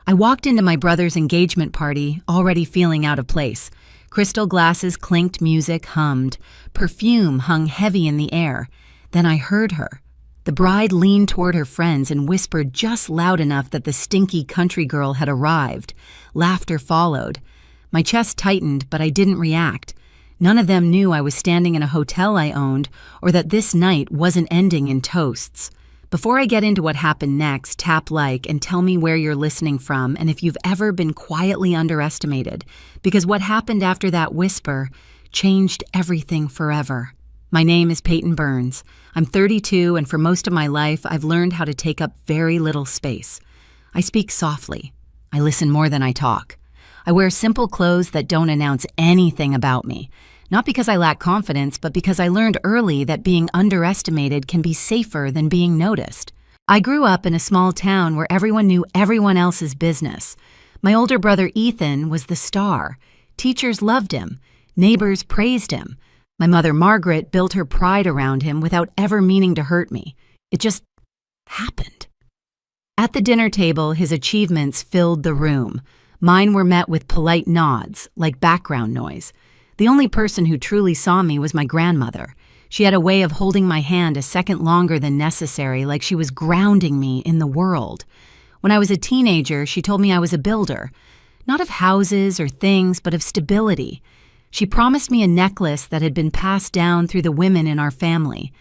I walked into my brother's engagement party, already feeling out of place. Crystal glasses clinked, music hummed. Perfume hung heavy in the air. Then I heard her. The bride leaned toward her friends and whispered just loud enough that the stinky country girl had arrived. Laughter followed. My chest tightened, but I didn't react. None of them knew I was standing in a hotel I owned or that this night wasn't ending in toasts. Before I get into what happened next, tap like and tell me where you're listening from and if you've ever been quietly underestimated, because what happened after that whisper changed everything forever. My name is Peyton Burns. I'm 32, and for most of my life, I've learned how to take up very little space. I speak softly. I listen more than I talk. I wear simple clothes that don't announce anything about me. Not because I lack confidence, but because I learned early that being underestimated can be safer than being noticed. I grew up in a small town where everyone knew everyone else's business. My older brother Ethan was the star. Teachers loved him. Neighbors praised him. My mother Margaret built her pride around him without ever meaning to hurt me. It just happened. At the dinner table, his achievements filled the room. Mine were met with polite nods, like background noise. The only person who truly saw me was my grandmother. She had a way of holding my hand a second longer than necessary, like she was grounding me in the world. When I was a teenager, she told me I was a builder, not of houses or things, but of stability. She promised me a necklace that had been passed down through the women in our family.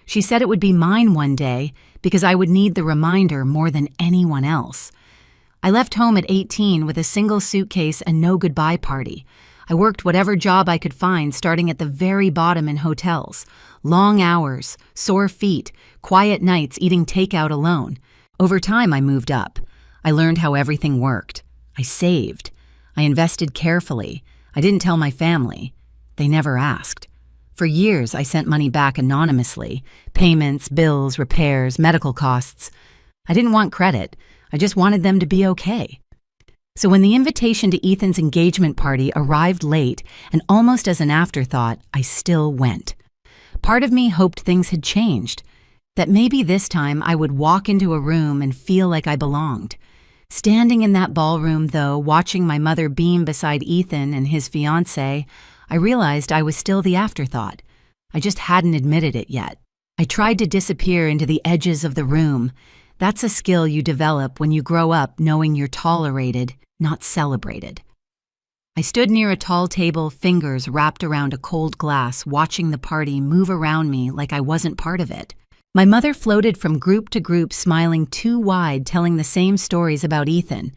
She said it would be mine one day because I would need the reminder more than anyone else. I left home at 18 with a single suitcase and no goodbye party. I worked whatever job I could find, starting at the very bottom in hotels. Long hours, sore feet, quiet nights eating takeout alone. Over time, I moved up. I learned how everything worked. I saved. I invested carefully. I didn't tell my family. They never asked. For years, I sent money back anonymously. Payments, bills, repairs, medical costs. I didn't want credit. I just wanted them to be okay. So when the invitation to Ethan's engagement party arrived late and almost as an afterthought, I still went. Part of me hoped things had changed, that maybe this time I would walk into a room and feel like I belonged. Standing in that ballroom, though, watching my mother beam beside Ethan and his fiancée, I realized I was still the afterthought. I just hadn't admitted it yet. I tried to disappear into the edges of the room. That's a skill you develop when you grow up knowing you're tolerated, not celebrated. I stood near a tall table, fingers wrapped around a cold glass, watching the party move around me like I wasn't part of it. My mother floated from group to group, smiling too wide, telling the same stories about Ethan.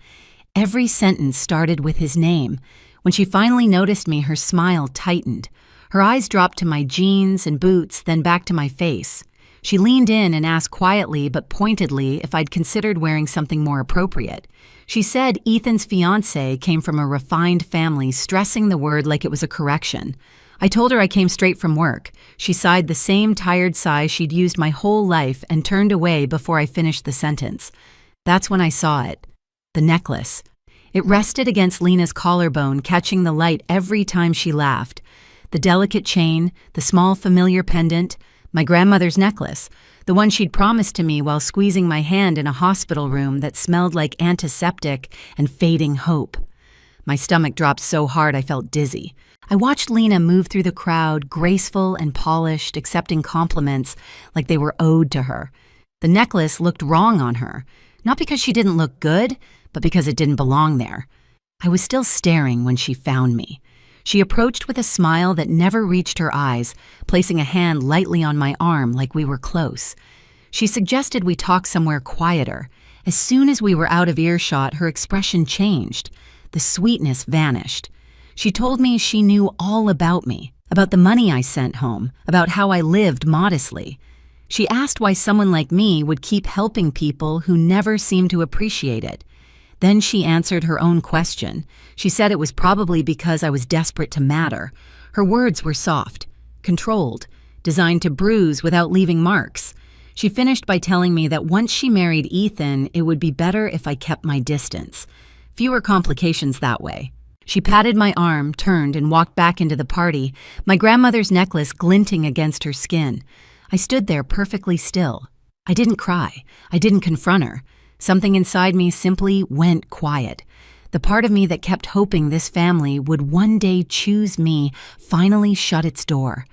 Every sentence started with his name. When she finally noticed me, her smile tightened. Her eyes dropped to my jeans and boots, then back to my face. She leaned in and asked quietly but pointedly if I'd considered wearing something more appropriate. She said Ethan's fiancé came from a refined family, stressing the word like it was a correction. I told her I came straight from work. She sighed the same tired sigh she'd used my whole life and turned away before I finished the sentence. That's when I saw it. The necklace. It rested against Lena's collarbone, catching the light every time she laughed. The delicate chain, the small familiar pendant, my grandmother's necklace, the one she'd promised to me while squeezing my hand in a hospital room that smelled like antiseptic and fading hope. My stomach dropped so hard I felt dizzy. I watched Lena move through the crowd, graceful and polished, accepting compliments like they were owed to her. The necklace looked wrong on her, not because she didn't look good, but because it didn't belong there. I was still staring when she found me. She approached with a smile that never reached her eyes, placing a hand lightly on my arm like we were close. She suggested we talk somewhere quieter. As soon as we were out of earshot, her expression changed. The sweetness vanished. She told me she knew all about me, about the money I sent home, about how I lived modestly. She asked why someone like me would keep helping people who never seemed to appreciate it. Then she answered her own question. She said it was probably because I was desperate to matter. Her words were soft, controlled, designed to bruise without leaving marks. She finished by telling me that once she married Ethan, it would be better if I kept my distance. Fewer complications that way. She patted my arm, turned, and walked back into the party, my grandmother's necklace glinting against her skin. I stood there perfectly still. I didn't cry. I didn't confront her. Something inside me simply went quiet. The part of me that kept hoping this family would one day choose me finally shut its door.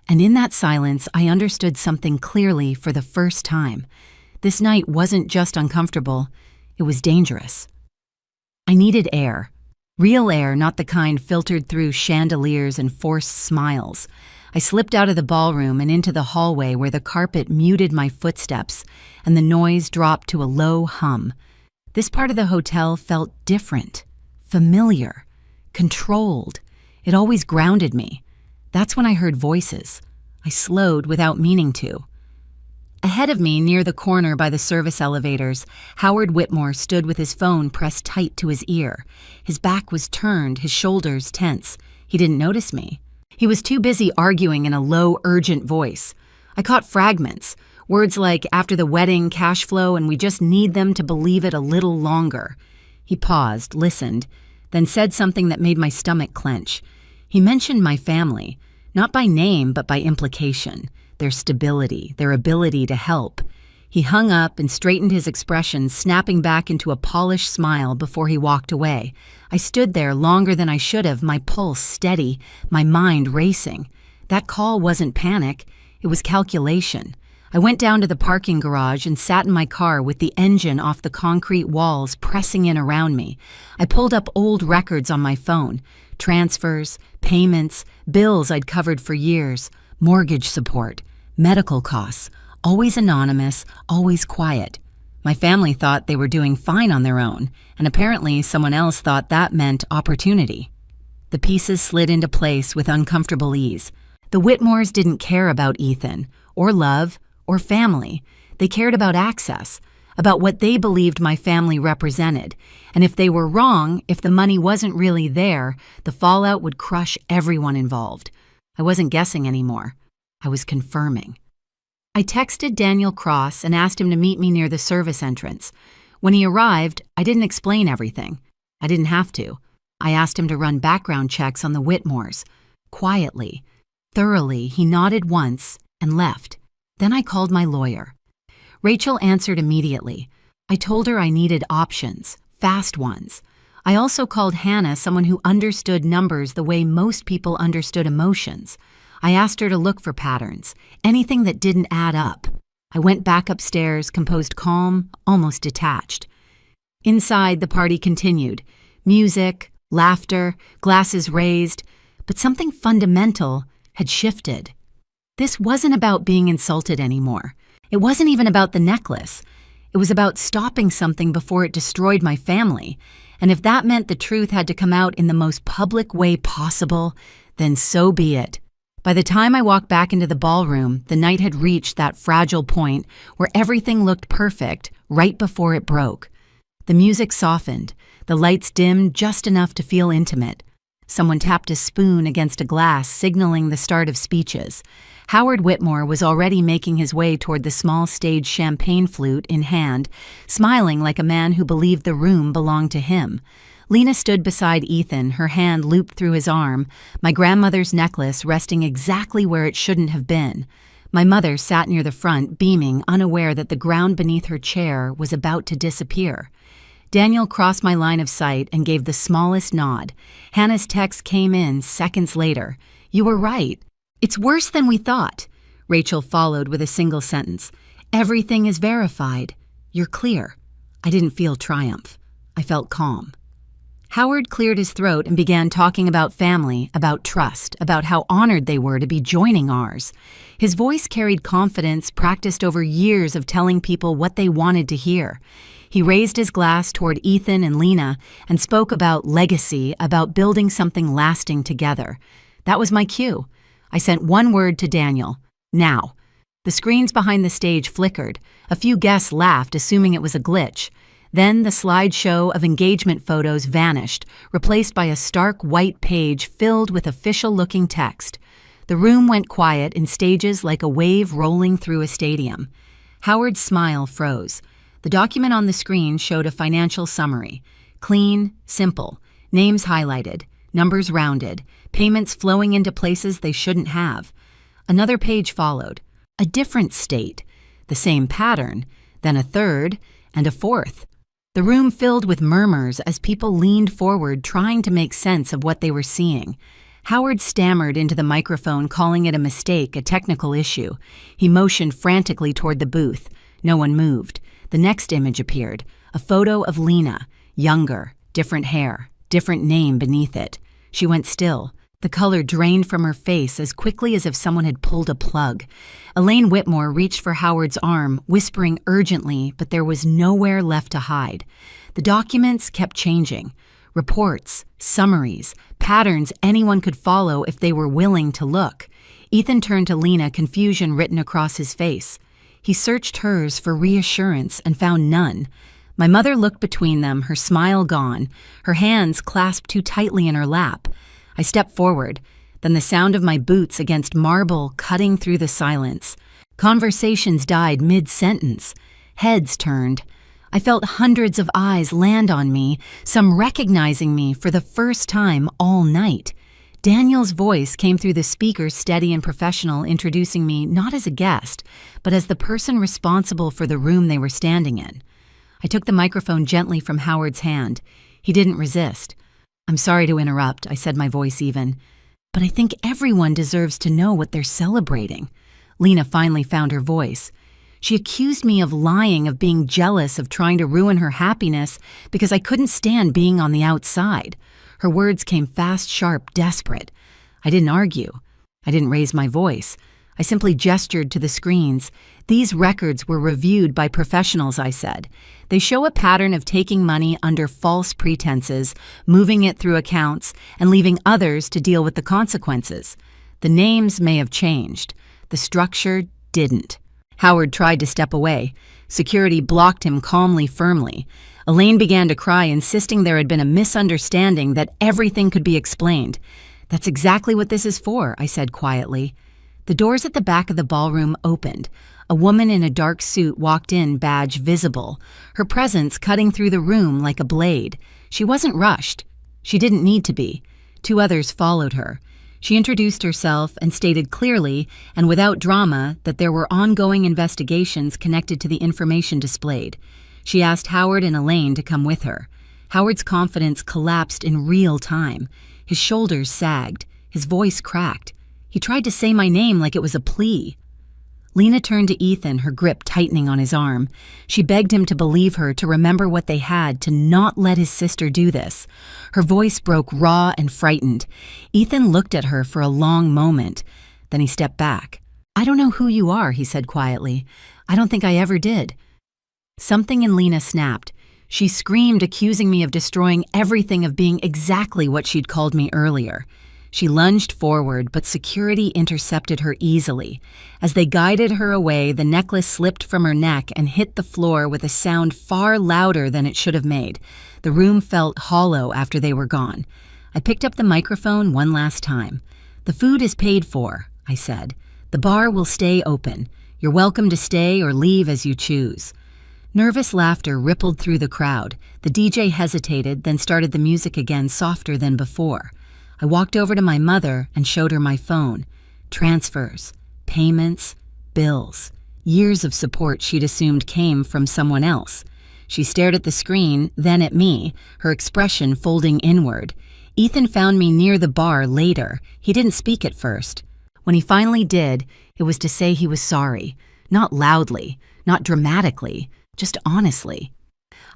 And in that silence, I understood something clearly for the first time. This night wasn't just uncomfortable, it was dangerous. I needed air. Real air, not the kind filtered through chandeliers and forced smiles. I slipped out of the ballroom and into the hallway where the carpet muted my footsteps and the noise dropped to a low hum. This part of the hotel felt different, familiar, controlled. It always grounded me. That's when I heard voices. I slowed without meaning to. Ahead of me, near the corner by the service elevators, Howard Whitmore stood with his phone pressed tight to his ear. His back was turned, his shoulders tense. He didn't notice me. He was too busy arguing in a low, urgent voice. I caught fragments, words like after the wedding, cash flow, and we just need them to believe it a little longer. He paused, listened, then said something that made my stomach clench. He mentioned my family, not by name but by implication, their stability, their ability to help. He hung up and straightened his expression, snapping back into a polished smile before he walked away. I stood there longer than I should have, my pulse steady, my mind racing. That call wasn't panic, it was calculation. I went down to the parking garage and sat in my car with the engine off the concrete walls pressing in around me. I pulled up old records on my phone, transfers, payments, bills I'd covered for years, mortgage support, medical costs, always anonymous, always quiet. My family thought they were doing fine on their own, and apparently someone else thought that meant opportunity. The pieces slid into place with uncomfortable ease. The Whitmores didn't care about Ethan, or love, or family. They cared about access, about what they believed my family represented. And if they were wrong, if the money wasn't really there, the fallout would crush everyone involved. I wasn't guessing anymore. I was confirming. I texted Daniel Cross and asked him to meet me near the service entrance. When he arrived, I didn't explain everything. I didn't have to. I asked him to run background checks on the Whitmores. Quietly, thoroughly, he nodded once and left. Then I called my lawyer. Rachel answered immediately. I told her I needed options, fast ones. I also called Hannah, someone who understood numbers the way most people understood emotions. I asked her to look for patterns, anything that didn't add up. I went back upstairs, composed calm, almost detached. Inside, the party continued. Music, laughter, glasses raised, but something fundamental had shifted. This wasn't about being insulted anymore. It wasn't even about the necklace. It was about stopping something before it destroyed my family. And if that meant the truth had to come out in the most public way possible, then so be it. By the time I walked back into the ballroom, the night had reached that fragile point where everything looked perfect right before it broke. The music softened, the lights dimmed just enough to feel intimate. Someone tapped a spoon against a glass, signaling the start of speeches. Howard Whitmore was already making his way toward the small stage, champagne flute in hand, smiling like a man who believed the room belonged to him. Lena stood beside Ethan, her hand looped through his arm, my grandmother's necklace resting exactly where it shouldn't have been. My mother sat near the front, beaming, unaware that the ground beneath her chair was about to disappear. Daniel crossed my line of sight and gave the smallest nod. Hannah's text came in seconds later. "You were right. It's worse than we thought." Rachel followed with a single sentence. "Everything is verified. You're clear." I didn't feel triumph. I felt calm. Howard cleared his throat and began talking about family, about trust, about how honored they were to be joining ours. His voice carried confidence practiced over years of telling people what they wanted to hear. He raised his glass toward Ethan and Lena and spoke about legacy, about building something lasting together. That was my cue. I sent one word to Daniel: now. The screens behind the stage flickered. A few guests laughed, assuming it was a glitch. Then the slideshow of engagement photos vanished, replaced by a stark white page filled with official-looking text. The room went quiet in stages like a wave rolling through a stadium. Howard's smile froze. The document on the screen showed a financial summary. Clean, simple, names highlighted, numbers rounded, payments flowing into places they shouldn't have. Another page followed. A different state. The same pattern, then a third, and a fourth. The room filled with murmurs as people leaned forward trying to make sense of what they were seeing. Howard stammered into the microphone, calling it a mistake, a technical issue. He motioned frantically toward the booth. No one moved. The next image appeared, a photo of Lena, younger, different hair, different name beneath it. She went still. The color drained from her face as quickly as if someone had pulled a plug. Elaine Whitmore reached for Howard's arm, whispering urgently, but there was nowhere left to hide. The documents kept changing. Reports, summaries, patterns anyone could follow if they were willing to look. Ethan turned to Lena, confusion written across his face. He searched hers for reassurance and found none. My mother looked between them, her smile gone, her hands clasped too tightly in her lap. I stepped forward, then the sound of my boots against marble cutting through the silence. Conversations died mid-sentence. Heads turned. I felt hundreds of eyes land on me, some recognizing me for the first time all night. Daniel's voice came through the speakers, steady and professional, introducing me not as a guest, but as the person responsible for the room they were standing in. I took the microphone gently from Howard's hand. He didn't resist. "I'm sorry to interrupt," I said, my voice even, "but I think everyone deserves to know what they're celebrating." Lena finally found her voice. She accused me of lying, of being jealous, of trying to ruin her happiness because I couldn't stand being on the outside. Her words came fast, sharp, desperate. I didn't argue. I didn't raise my voice. I simply gestured to the screens. "These records were reviewed by professionals," I said. "They show a pattern of taking money under false pretenses, moving it through accounts, and leaving others to deal with the consequences. The names may have changed. The structure didn't." Howard tried to step away. Security blocked him calmly, firmly. Elaine began to cry, insisting there had been a misunderstanding, that everything could be explained. "That's exactly what this is for," I said quietly. The doors at the back of the ballroom opened. A woman in a dark suit walked in, badge visible, her presence cutting through the room like a blade. She wasn't rushed. She didn't need to be. 2 others followed her. She introduced herself and stated clearly and without drama that there were ongoing investigations connected to the information displayed. She asked Howard and Elaine to come with her. Howard's confidence collapsed in real time. His shoulders sagged. His voice cracked. He tried to say my name like it was a plea. Lena turned to Ethan, her grip tightening on his arm. She begged him to believe her, to remember what they had, to not let his sister do this. Her voice broke raw and frightened. Ethan looked at her for a long moment. Then he stepped back. "I don't know who you are," he said quietly. "I don't think I ever did." Something in Lena snapped. She screamed, accusing me of destroying everything, of being exactly what she'd called me earlier. She lunged forward, but security intercepted her easily. As they guided her away, the necklace slipped from her neck and hit the floor with a sound far louder than it should have made. The room felt hollow after they were gone. I picked up the microphone one last time. "The food is paid for," I said. "The bar will stay open. You're welcome to stay or leave as you choose." Nervous laughter rippled through the crowd. The DJ hesitated, then started the music again, softer than before. I walked over to my mother and showed her my phone. Transfers, payments, bills. Years of support she'd assumed came from someone else. She stared at the screen, then at me, her expression folding inward. Ethan found me near the bar later. He didn't speak at first. When he finally did, it was to say he was sorry. Not loudly, not dramatically, just honestly.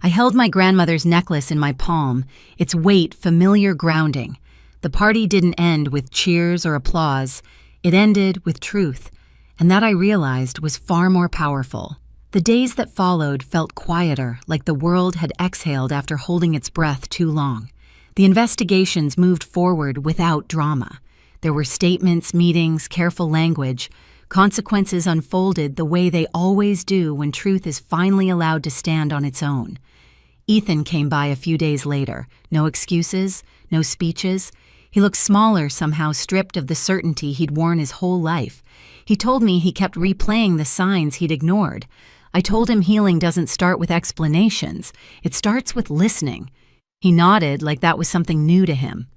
I held my grandmother's necklace in my palm, its weight familiar grounding. The party didn't end with cheers or applause. It ended with truth, and that I realized was far more powerful. The days that followed felt quieter, like the world had exhaled after holding its breath too long. The investigations moved forward without drama. There were statements, meetings, careful language. Consequences unfolded the way they always do when truth is finally allowed to stand on its own. Ethan came by a few days later. No excuses, no speeches. He looked smaller somehow, stripped of the certainty he'd worn his whole life. He told me he kept replaying the signs he'd ignored. I told him healing doesn't start with explanations. It starts with listening. He nodded like that was something new to him.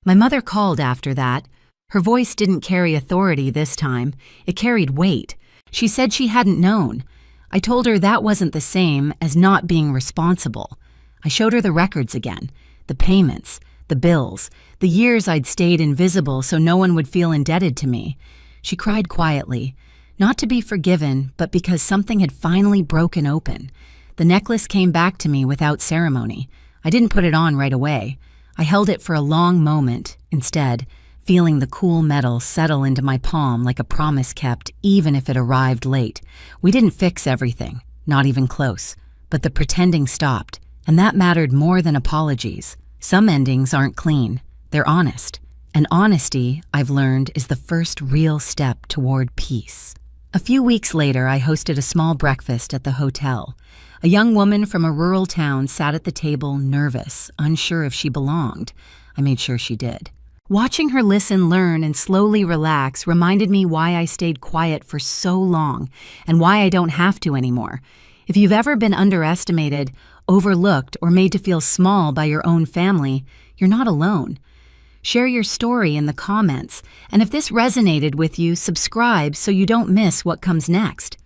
My mother called after that. Her voice didn't carry authority this time. It carried weight. She said she hadn't known. I told her that wasn't the same as not being responsible. I showed her the records again, the payments, the bills, the years I'd stayed invisible so no one would feel indebted to me. She cried quietly, not to be forgiven, but because something had finally broken open. The necklace came back to me without ceremony. I didn't put it on right away. I held it for a long moment, instead, feeling the cool metal settle into my palm like a promise kept, even if it arrived late. We didn't fix everything, not even close, but the pretending stopped, and that mattered more than apologies. Some endings aren't clean, they're honest, and honesty, I've learned, is the first real step toward peace. A few weeks later, I hosted a small breakfast at the hotel. A young woman from a rural town sat at the table, nervous, unsure if she belonged. I made sure she did. Watching her listen, learn, and slowly relax reminded me why I stayed quiet for so long and why I don't have to anymore. If you've ever been underestimated, overlooked, or made to feel small by your own family, you're not alone. Share your story in the comments, and if this resonated with you, subscribe so you don't miss what comes next.